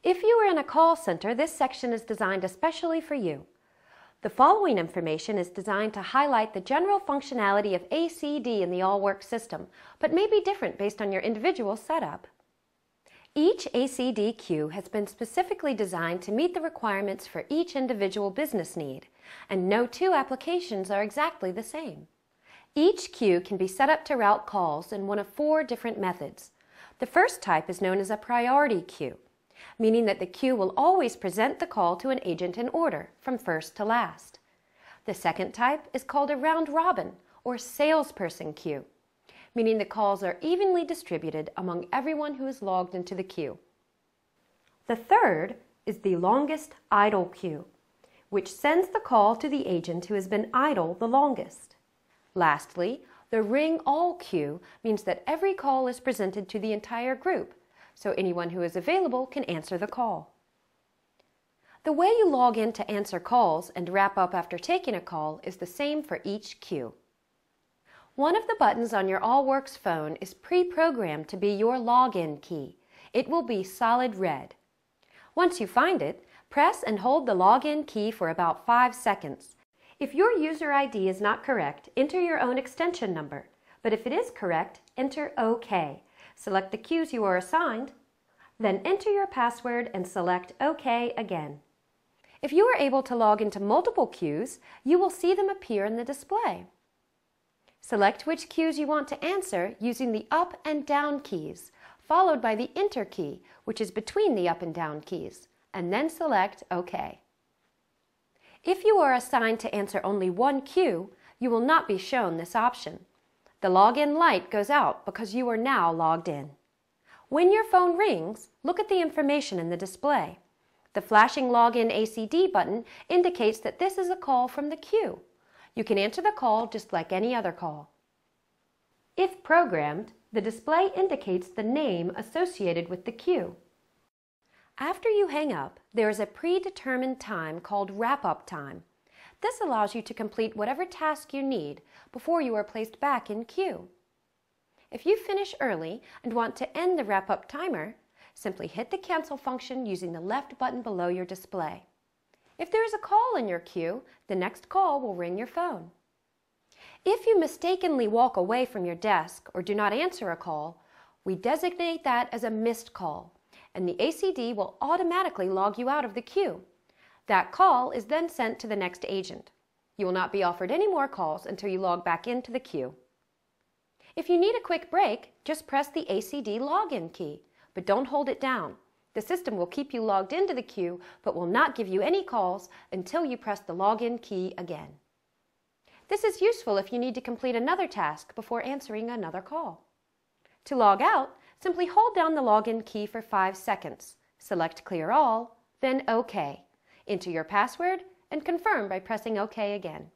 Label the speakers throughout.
Speaker 1: If you are in a call center, this section is designed especially for you. The following information is designed to highlight the general functionality of ACD in the AllWorks system, but may be different based on your individual setup. Each ACD queue has been specifically designed to meet the requirements for each individual business need, and no two applications are exactly the same. Each queue can be set up to route calls in one of 4 different methods. The first type is known as a priority queue, meaning that the queue will always present the call to an agent in order, from first to last. The second type is called a round-robin, or salesperson queue, meaning the calls are evenly distributed among everyone who is logged into the queue. The third is the longest idle queue, which sends the call to the agent who has been idle the longest. Lastly, the ring all queue means that every call is presented to the entire group, so anyone who is available can answer the call. The way you log in to answer calls and wrap up after taking a call is the same for each queue. One of the buttons on your AllWorks phone is pre-programmed to be your login key. It will be solid red. Once you find it, press and hold the login key for about 5 seconds. If your user ID is not correct, enter your own extension number. But if it is correct, enter OK. Select the queues you are assigned, then enter your password and select OK again. If you are able to log into multiple queues, you will see them appear in the display. Select which queues you want to answer using the up and down keys, followed by the enter key, which is between the up and down keys, and then select OK. If you are assigned to answer only one queue, you will not be shown this option. The login light goes out because you are now logged in. When your phone rings, look at the information in the display. The flashing Login ACD button indicates that this is a call from the queue. You can answer the call just like any other call. If programmed, the display indicates the name associated with the queue. After you hang up, there is a predetermined time called wrap-up time. This allows you to complete whatever task you need before you are placed back in queue. If you finish early and want to end the wrap-up timer, simply hit the cancel function using the left button below your display. If there is a call in your queue, the next call will ring your phone. If you mistakenly walk away from your desk or do not answer a call, we designate that as a missed call, and the ACD will automatically log you out of the queue. That call is then sent to the next agent. You will not be offered any more calls until you log back into the queue. If you need a quick break, just press the ACD login key, but don't hold it down. The system will keep you logged into the queue, but will not give you any calls until you press the login key again. This is useful if you need to complete another task before answering another call. To log out, simply hold down the login key for 5 seconds. Select Clear All, then OK. Enter your password and confirm by pressing OK again.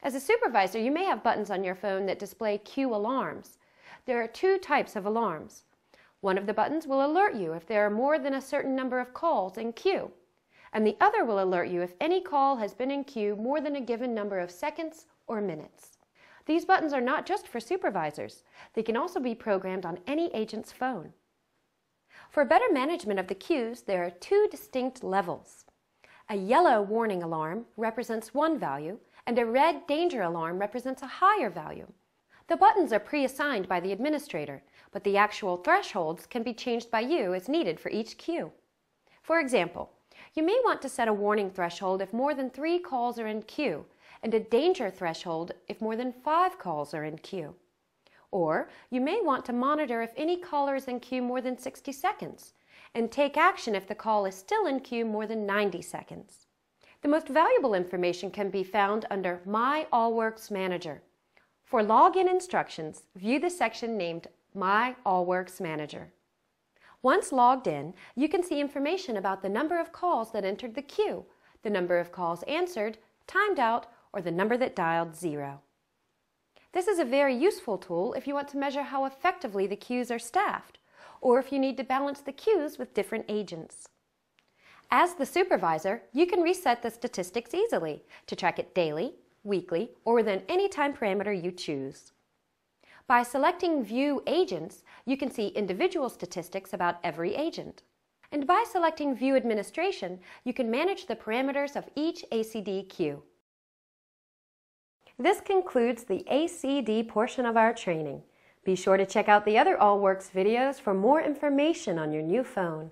Speaker 1: As a supervisor, you may have buttons on your phone that display queue alarms. There are 2 types of alarms. One of the buttons will alert you if there are more than a certain number of calls in queue, and the other will alert you if any call has been in queue more than a given number of seconds or minutes. These buttons are not just for supervisors. They can also be programmed on any agent's phone. For better management of the queues, there are 2 distinct levels. A yellow warning alarm represents one value, and a red danger alarm represents a higher value. The buttons are pre-assigned by the administrator, but the actual thresholds can be changed by you as needed for each queue. For example, you may want to set a warning threshold if more than 3 calls are in queue, and a danger threshold if more than 5 calls are in queue. Or you may want to monitor if any caller is in queue more than 60 seconds, and take action if the call is still in queue more than 90 seconds. The most valuable information can be found under My AllWorks Manager. For login instructions, view the section named My AllWorks Manager. Once logged in, you can see information about the number of calls that entered the queue, the number of calls answered, timed out, or the number that dialed 0. This is a very useful tool if you want to measure how effectively the queues are staffed, or if you need to balance the queues with different agents. As the supervisor, you can reset the statistics easily to track it daily, weekly, or within any time parameter you choose. By selecting View Agents, you can see individual statistics about every agent. And by selecting View Administration, you can manage the parameters of each ACD queue. This concludes the ACD portion of our training. Be sure to check out the other AllWorks videos for more information on your new phone.